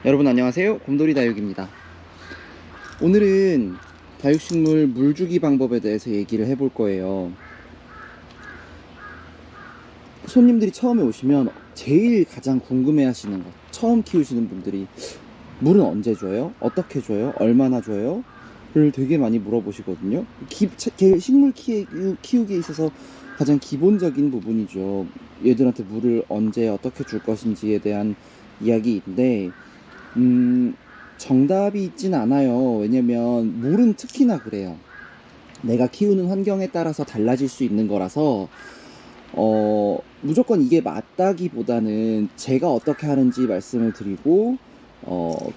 여러분 안녕하세요. 곰돌이 다육입니다. 오늘은 다육식물 물주기 방법에 대해서 얘기를 해볼 거예요. 손님들이 처음에 오시면 제일 가장 궁금해 하시는 것, 처음 키우시는 분들이 물은 언제 줘요? 어떻게 줘요? 얼마나 줘요? 를 되게 많이 물어보시거든요. 식물 키우기에 있어서 가장 기본적인 부분이죠. 얘들한테 물을 언제 어떻게 줄 것인지에 대한 이야기인데 정답이 있진 않아요. 왜냐면 물은 특히나 그래요. 내가 키우는 환경에 따라서 달라질 수 있는 거라서 무조건 이게 맞다기보다는 제가 어떻게 하는지 말씀을 드리고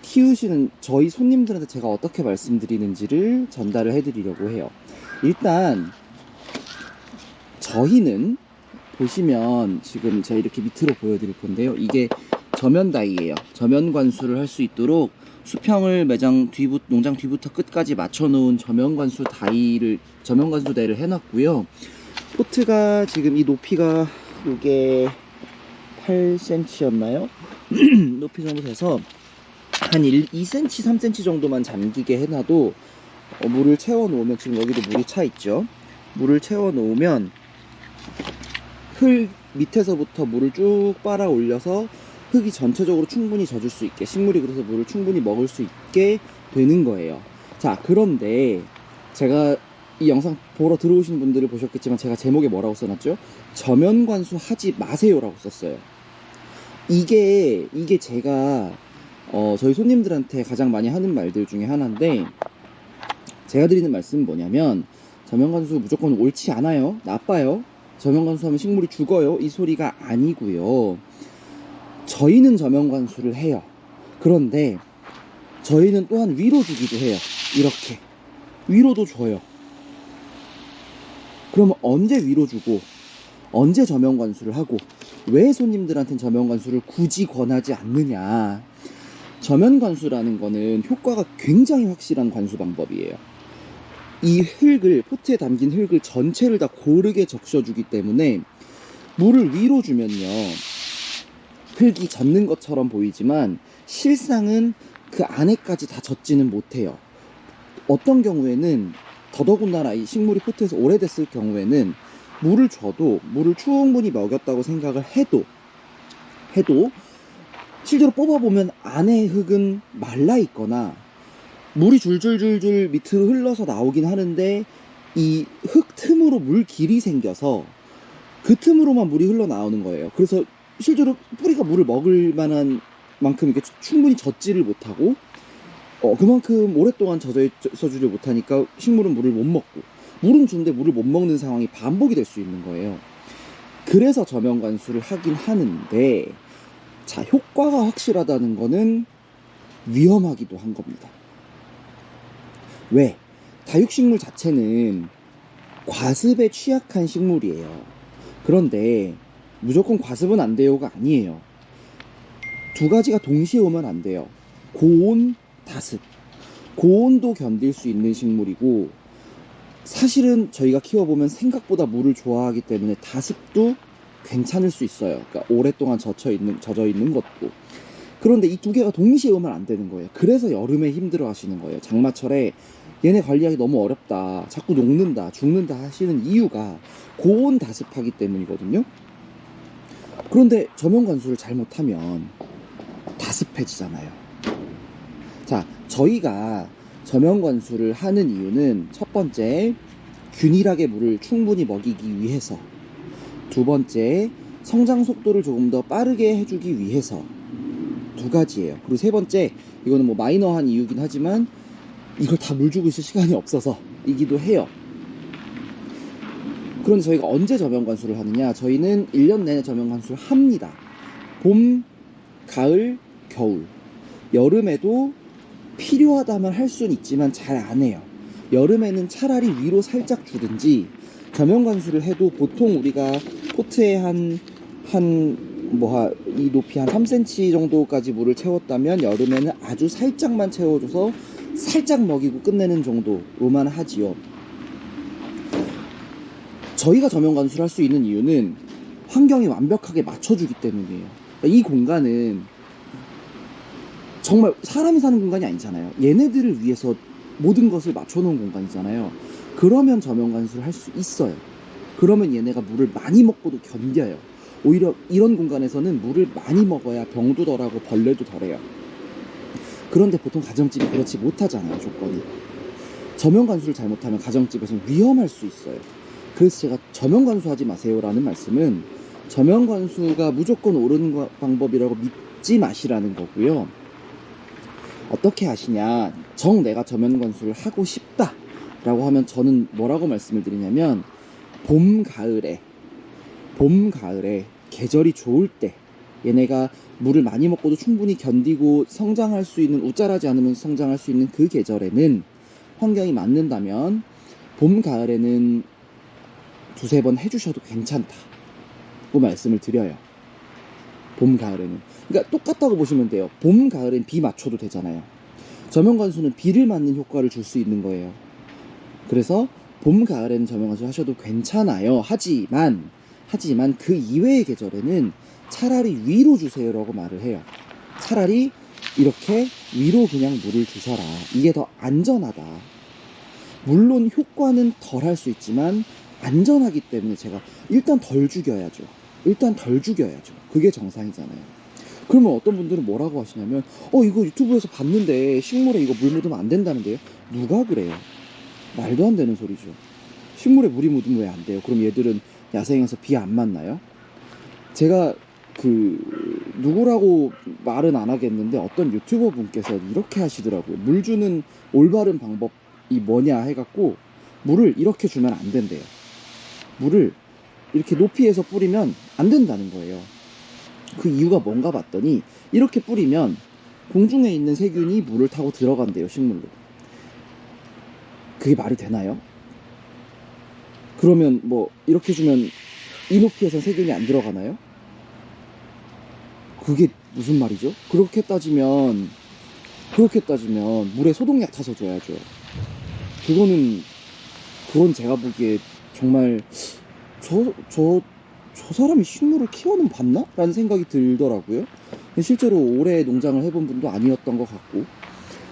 키우시는 저희 손님들한테 제가 어떻게 말씀드리는지를 전달을 해드리려고 해요. 일단 저희는 보시면 지금 제가 이렇게 밑으로 보여드릴 건데요. 이게 저면 다이예요. 저면 관수를 할 수 있도록 수평을 농장 뒤부터 끝까지 맞춰 놓은 저면 관수 대를 해놨고요. 포트가 지금 이 높이가 이게 8cm였나요? 높이 정도 돼서 한 2cm, 3cm 정도만 잠기게 해놔도 물을 채워 놓으면, 지금 여기도 물이 차 있죠. 물을 채워 놓으면 흙 밑에서부터 물을 쭉 빨아 올려서 흙이 전체적으로 충분히 젖을 수 있게, 식물이 그래서 물을 충분히 먹을 수 있게 되는 거예요. 자, 그런데 제가 이 영상 보러 들어오신 분들을 보셨겠지만 제가 제목에 뭐라고 써놨죠? 저면 관수 하지 마세요 라고 썼어요. 이게 제가 저희 손님들한테 가장 많이 하는 말들 중에 하나인데, 제가 드리는 말씀은 뭐냐면, 저면 관수 무조건 옳지 않아요, 나빠요, 저면 관수하면 식물이 죽어요, 이 소리가 아니고요. 저희는 저면 관수를 해요. 그런데 저희는 또한 위로 주기도 해요. 이렇게 위로도 줘요. 그러면 언제 위로 주고 언제 저면 관수를 하고 왜 손님들한테는 저면 관수를 굳이 권하지 않느냐? 저면 관수라는 거는 효과가 굉장히 확실한 관수 방법이에요. 이 포트에 담긴 흙을 전체를 다 고르게 적셔주기 때문에 물을 위로 주면요, 흙이 젖는 것처럼 보이지만 실상은 그 안에까지 다 젖지는 못해요. 어떤 경우에는, 더더군다나 이 식물이 포트에서 오래됐을 경우에는 물을 줘도, 물을 충분히 먹였다고 생각을 해도 실제로 뽑아보면 안에 흙은 말라 있거나 물이 줄줄줄줄 밑으로 흘러서 나오긴 하는데 이 흙 틈으로 물 길이 생겨서 그 틈으로만 물이 흘러나오는 거예요. 그래서 실제로 뿌리가 물을 먹을 만한 만큼 이렇게 충분히 젖지를 못하고 그만큼 오랫동안 젖어 있어주지 못하니까 식물은 물을 못 먹고, 물은 주는데 물을 못 먹는 상황이 반복이 될 수 있는 거예요. 그래서 저면 관수를 하긴 하는데, 자, 효과가 확실하다는 거는 위험하기도 한 겁니다. 왜? 다육식물 자체는 과습에 취약한 식물이에요. 그런데 무조건 과습은 안 돼요가 아니에요. 두 가지가 동시에 오면 안 돼요. 고온, 다습. 고온도 견딜 수 있는 식물이고, 사실은 저희가 키워보면 생각보다 물을 좋아하기 때문에 다습도 괜찮을 수 있어요. 그러니까 오랫동안 젖어 있는 것도. 그런데 이 두 개가 동시에 오면 안 되는 거예요. 그래서 여름에 힘들어 하시는 거예요. 장마철에 얘네 관리하기 너무 어렵다, 자꾸 녹는다, 죽는다 하시는 이유가 고온 다습하기 때문이거든요. 그런데 저면 관수를 잘못하면 다습해지잖아요. 자, 저희가 저면 관수를 하는 이유는, 첫 번째, 균일하게 물을 충분히 먹이기 위해서, 두 번째, 성장 속도를 조금 더 빠르게 해주기 위해서, 두 가지예요. 그리고 세 번째, 이거는 뭐 마이너한 이유긴 하지만 이걸 다 물 주고 있을 시간이 없어서 이기도 해요. 그런데 저희가 언제 저면 관수를 하느냐? 저희는 1년 내내 저면 관수를 합니다. 봄, 가을, 겨울. 여름에도 필요하다면 할 수는 있지만 잘 안 해요. 여름에는 차라리 위로 살짝 주든지, 저면 관수를 해도 보통 우리가 포트에 이 높이 한 3cm 정도까지 물을 채웠다면 여름에는 아주 살짝만 채워줘서 살짝 먹이고 끝내는 정도로만 하지요. 저희가 저면 관수를 할 수 있는 이유는 환경이 완벽하게 맞춰주기 때문이에요. 이 공간은 정말 사람이 사는 공간이 아니잖아요. 얘네들을 위해서 모든 것을 맞춰놓은 공간이잖아요. 그러면 저면관수를 할 수 있어요. 그러면 얘네가 물을 많이 먹고도 견뎌요. 오히려 이런 공간에서는 물을 많이 먹어야 병도 덜하고 벌레도 덜해요. 그런데 보통 가정집이 그렇지 못하잖아요, 조건이. 저면관수를 잘못하면 가정집에서는 위험할 수 있어요. 그래서 제가 저면관수 하지 마세요라는 말씀은 저면관수가 무조건 옳은 방법이라고 믿지 마시라는 거고요. 어떻게 하시냐, 내가 저면관수를 하고 싶다 라고 하면 저는 뭐라고 말씀을 드리냐면, 봄, 가을에 계절이 좋을 때, 얘네가 물을 많이 먹고도 충분히 견디고 성장할 수 있는, 우짜라지 않으면서 성장할 수 있는 그 계절에는, 환경이 맞는다면 봄, 가을에는 두세 번 해주셔도 괜찮다고 말씀을 드려요. 봄, 가을에는. 그러니까 똑같다고 보시면 돼요. 봄, 가을엔 비 맞춰도 되잖아요. 저면관수는 비를 맞는 효과를 줄 수 있는 거예요. 그래서 봄, 가을에는 저면관수 하셔도 괜찮아요. 하지만 그 이외의 계절에는 차라리 위로 주세요라고 말을 해요. 차라리 이렇게 위로 그냥 물을 주셔라. 이게 더 안전하다. 물론 효과는 덜 할 수 있지만 안전하기 때문에 제가 일단 덜 죽여야죠. 그게 정상이잖아요. 그러면 어떤 분들은 뭐라고 하시냐면, 이거 유튜브에서 봤는데 식물에 이거 물 묻으면 안 된다는데요. 누가 그래요? 말도 안 되는 소리죠. 식물에 물이 묻으면 왜 안 돼요? 그럼 얘들은 야생에서 비 안 맞나요? 제가 누구라고 말은 안 하겠는데 어떤 유튜버 분께서 이렇게 하시더라고요. 물 주는 올바른 방법이 뭐냐 해갖고, 물을 이렇게 주면 안 된대요. 물을 이렇게 높이에서 뿌리면 안 된다는 거예요. 그 이유가 뭔가 봤더니, 이렇게 뿌리면 공중에 있는 세균이 물을 타고 들어간대요, 식물로. 그게 말이 되나요? 그러면 뭐 이렇게 주면 이 높이에선 세균이 안 들어가나요? 그게 무슨 말이죠? 그렇게 따지면 물에 소독약 타서 줘야죠. 그건 제가 보기에 정말 저 사람이 식물을 키워는 봤나? 라는 생각이 들더라고요. 실제로 오래 농장을 해본 분도 아니었던 것 같고,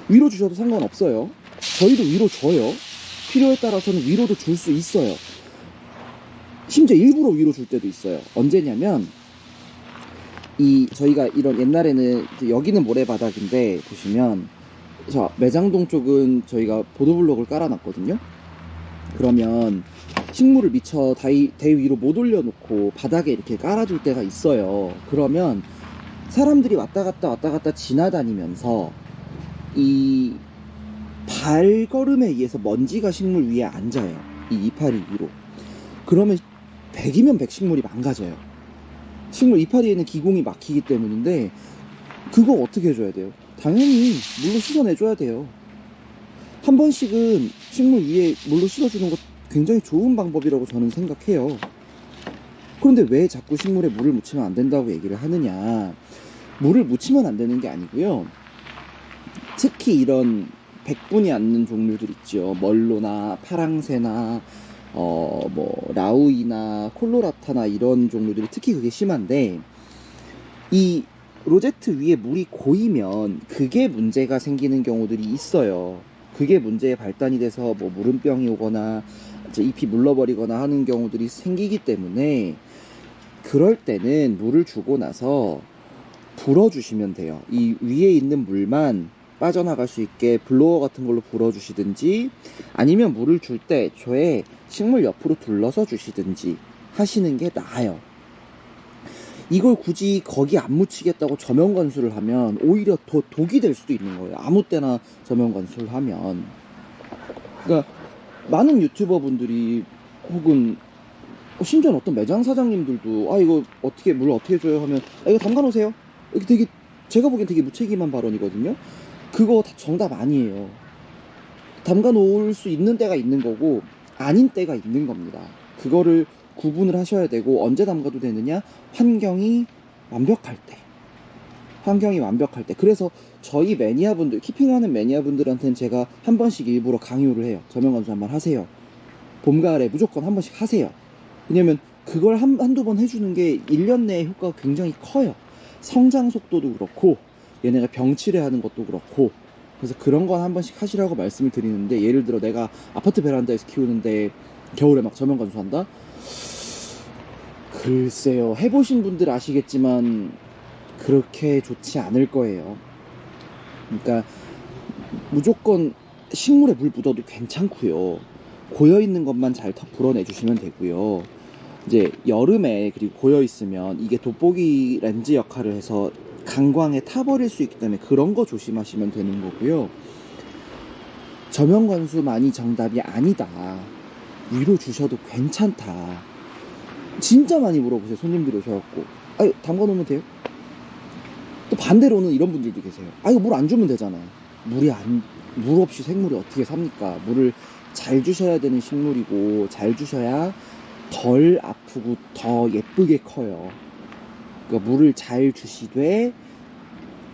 위로 주셔도 상관없어요. 저희도 위로 줘요. 필요에 따라서는 위로도 줄 수 있어요. 심지어 일부러 위로 줄 때도 있어요. 언제냐면, 저희가 이런, 옛날에는 여기는 모래바닥인데 보시면, 매장동 쪽은 저희가 보도블록을 깔아놨거든요. 그러면 식물을 미처 대 위로 못 올려놓고 바닥에 이렇게 깔아줄 때가 있어요. 그러면 사람들이 왔다 갔다 지나다니면서 이 발걸음에 의해서 먼지가 식물 위에 앉아요. 이 이파리 위로. 그러면 100이면 100 식물이 망가져요. 식물 이파리에는 기공이 막히기 때문인데, 그거 어떻게 해줘야 돼요? 당연히 물로 씻어내줘야 돼요. 한 번씩은 식물 위에 물로 씻어주는 것 굉장히 좋은 방법이라고 저는 생각해요. 그런데 왜 자꾸 식물에 물을 묻히면 안 된다고 얘기를 하느냐. 물을 묻히면 안 되는 게 아니고요. 특히 이런 백분이 않는 종류들 있죠. 멀로나 파랑새나 라우이나 콜로라타나 이런 종류들이 특히 그게 심한데, 이 로제트 위에 물이 고이면 그게 문제가 생기는 경우들이 있어요. 그게 문제의 발단이 돼서 물음병이 오거나 잎이 물러버리거나 하는 경우들이 생기기 때문에, 그럴 때는 물을 주고 나서 불어주시면 돼요. 이 위에 있는 물만 빠져나갈 수 있게 블로어 같은 걸로 불어주시든지, 아니면 물을 줄 때 애초에 식물 옆으로 둘러서 주시든지 하시는 게 나아요. 이걸 굳이 거기 안 묻히겠다고 저면관수를 하면 오히려 더 독이 될 수도 있는 거예요. 아무 때나 저면관수를 하면. 그러니까 많은 유튜버 분들이, 혹은 심지어 어떤 매장 사장님들도 이거 물 어떻게 줘요 하면, 이거 담가 놓으세요. 이게 되게, 제가 보기엔 되게 무책임한 발언이거든요. 그거 다 정답 아니에요. 담가 놓을 수 있는 때가 있는 거고 아닌 때가 있는 겁니다. 그거를 구분을 하셔야 되고, 언제 담가도 되느냐? 환경이 완벽할 때. 그래서 저희 매니아분들, 키핑하는 매니아분들한테는 제가 한 번씩 일부러 강요를 해요. 저면관수 한번 하세요. 봄, 가을에 무조건 한 번씩 하세요. 왜냐면 그걸 한두 번 해주는 게 1년 내에 효과가 굉장히 커요. 성장 속도도 그렇고, 얘네가 병치레하는 것도 그렇고, 그래서 그런 건 한 번씩 하시라고 말씀을 드리는데, 예를 들어 내가 아파트 베란다에서 키우는데 겨울에 막 저면 관수한다? 글쎄요, 해보신 분들 아시겠지만 그렇게 좋지 않을 거예요. 그러니까 무조건 식물에 물 묻어도 괜찮고요. 고여있는 것만 잘 불어내주시면 되고요. 이제 여름에 그리고 고여있으면 이게 돋보기 렌즈 역할을 해서 강광에 타버릴 수 있기 때문에 그런 거 조심하시면 되는 거고요. 저면관수만이 정답이 아니다. 위로 주셔도 괜찮다. 진짜 많이 물어보세요. 손님들이 오셔갖고, 아유, 담가 놓으면 돼요? 또 반대로는 이런 분들도 계세요. 아유, 물 안 주면 되잖아요. 물 없이 생물이 어떻게 삽니까? 물을 잘 주셔야 되는 식물이고, 잘 주셔야 덜 아프고 더 예쁘게 커요. 그러니까 물을 잘 주시되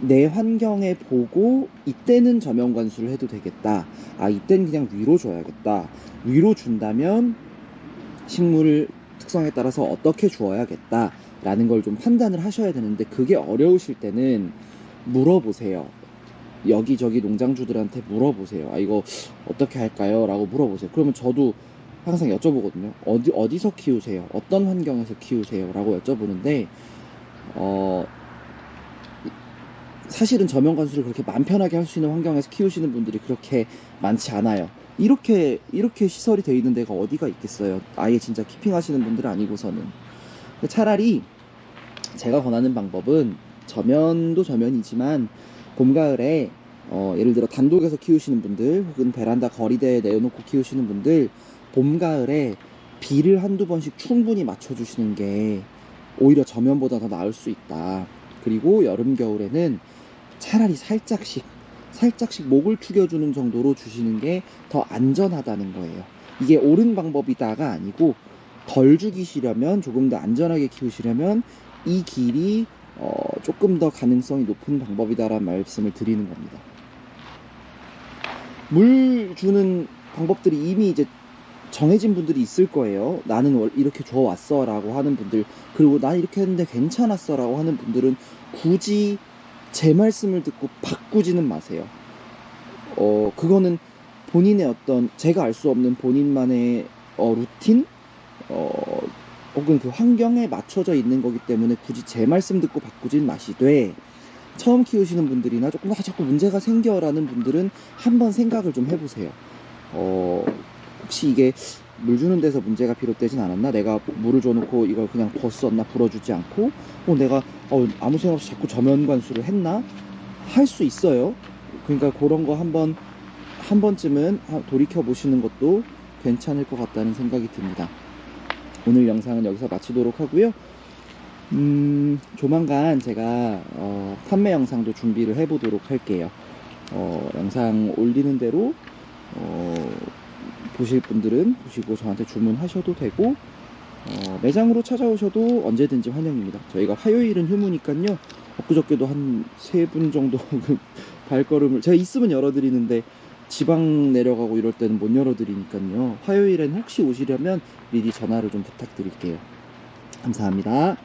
내 환경에 보고 이때는 저면관수를 해도 되겠다. 아, 이때는 그냥 위로 줘야겠다. 위로 준다면 식물 특성에 따라서 어떻게 주어야겠다 라는 걸 좀 판단을 하셔야 되는데, 그게 어려우실 때는 물어보세요. 여기저기 농장주들한테 물어보세요. 아, 이거 어떻게 할까요? 라고 물어보세요. 그러면 저도 항상 여쭤보거든요. 어디서 키우세요? 어떤 환경에서 키우세요? 라고 여쭤보는데, 사실은 저면관수를 그렇게 마음 편하게 할 수 있는 환경에서 키우시는 분들이 그렇게 많지 않아요. 이렇게 시설이 돼 있는 데가 어디가 있겠어요? 아예 진짜 키핑 하시는 분들 아니고서는. 차라리 제가 권하는 방법은, 저면도 저면이지만 봄, 가을에 예를 들어 단독에서 키우시는 분들 혹은 베란다 거리대에 내어놓고 키우시는 분들, 봄, 가을에 비를 한두 번씩 충분히 맞춰주시는 게 오히려 저면보다 더 나을 수 있다. 그리고 여름, 겨울에는 차라리 살짝씩 목을 축여주는 정도로 주시는 게 더 안전하다는 거예요. 이게 옳은 방법이다가 아니고, 덜 죽이시려면, 조금 더 안전하게 키우시려면 이 길이 조금 더 가능성이 높은 방법이다라는 말씀을 드리는 겁니다. 물 주는 방법들이 이미 이제 정해진 분들이 있을 거예요. 나는 이렇게 줘왔어 라고 하는 분들, 그리고 난 이렇게 했는데 괜찮았어 라고 하는 분들은 굳이 제 말씀을 듣고 바꾸지는 마세요. 그거는 본인의 어떤, 제가 알 수 없는 본인만의 루틴? 혹은 그 환경에 맞춰져 있는 거기 때문에 굳이 제 말씀 듣고 바꾸진 마시되, 처음 키우시는 분들이나 조금 자꾸 문제가 생겨라는 분들은 한번 생각을 좀 해보세요. 혹시 이게 물 주는 데서 문제가 비롯되진 않았나? 내가 물을 줘놓고 이걸 그냥 벗었나? 불어주지 않고? 내가 아무 생각 없이 자꾸 저면관수를 했나? 할 수 있어요. 그러니까 그런 거 한 번쯤은 돌이켜 보시는 것도 괜찮을 것 같다는 생각이 듭니다. 오늘 영상은 여기서 마치도록 하고요. 조만간 제가 판매 영상도 준비를 해보도록 할게요. 영상 올리는 대로 보실 분들은 보시고 저한테 주문하셔도 되고, 매장으로 찾아오셔도 언제든지 환영입니다. 저희가 화요일은 휴무니까요. 엊그저께도 한 3분 정도 발걸음을, 제가 있으면 열어드리는데 지방 내려가고 이럴 때는 못 열어드리니까요. 화요일엔 혹시 오시려면 미리 전화를 좀 부탁드릴게요. 감사합니다.